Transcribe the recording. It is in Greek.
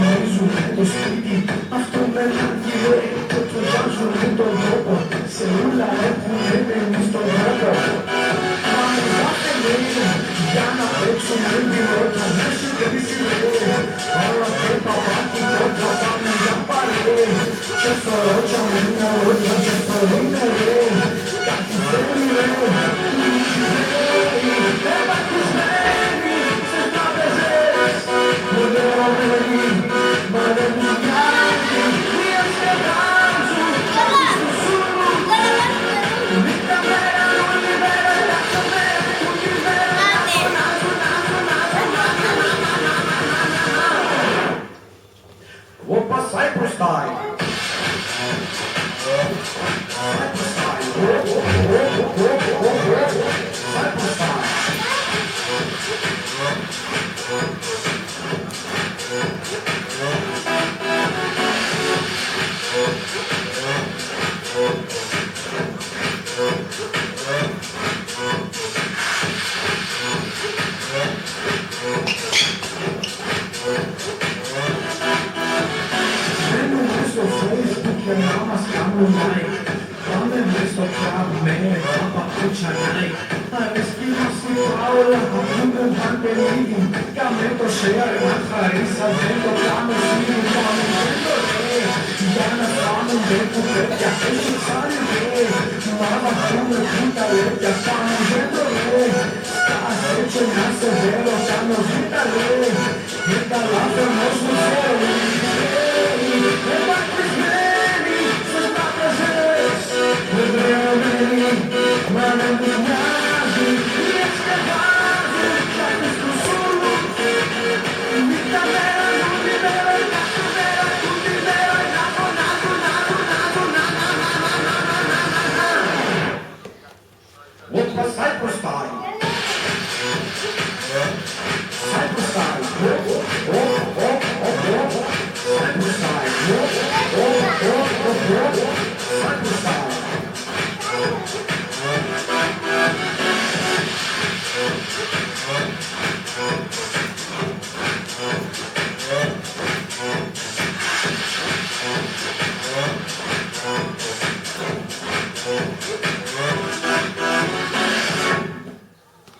Συντονίζουνε το σπίτι, αυτό με έναν κύριο και του βάζουνε τον τρόπο. Σε ούλα έχουνε εμείς τον τρόπο. Μα μου κάθε λέει, για να παίξουνε πιλότο, μέσα κρίσει λέει. Όλα και παπάκι πρώτα πάμε για παρέ. Και στο ρότσα μου είναι ρότσα και στο είναι λέει. Κάτι θέλει λέει, ευακουσμένοι στις τραπεζές. Μοντερωμένοι, μα δεν τους νοιάζει, μία σκεφτάζουν, κάτι στο σούρου. Νύχτα μέρα, όλη μέρα, τάξα μέρα, όλη μέρα, φωνάζουν. Όπα, Cyprus style. Cyprus style. Cyprus style. Μπαίνουμε στο Facebook και να μας κάνουν like. Πάμε μες στο club με τα παπούτσια Nike. Αρέσκει μας η Πάολα, ακούμε Παντελίδη. Κάμε το share, να χαρίσα, δεν το κάνω σπίτι. Πάμε δεν το λέει, για να πάμε δεν που παιδιά. Έχει ψάρι λέει, μάμα πούμε που τα λέπια. Πάμε δεν το λέει, σκάς έτσι να σε βέρω, κάνω βήτα λέει. Και καλά φαινός μου θέλω.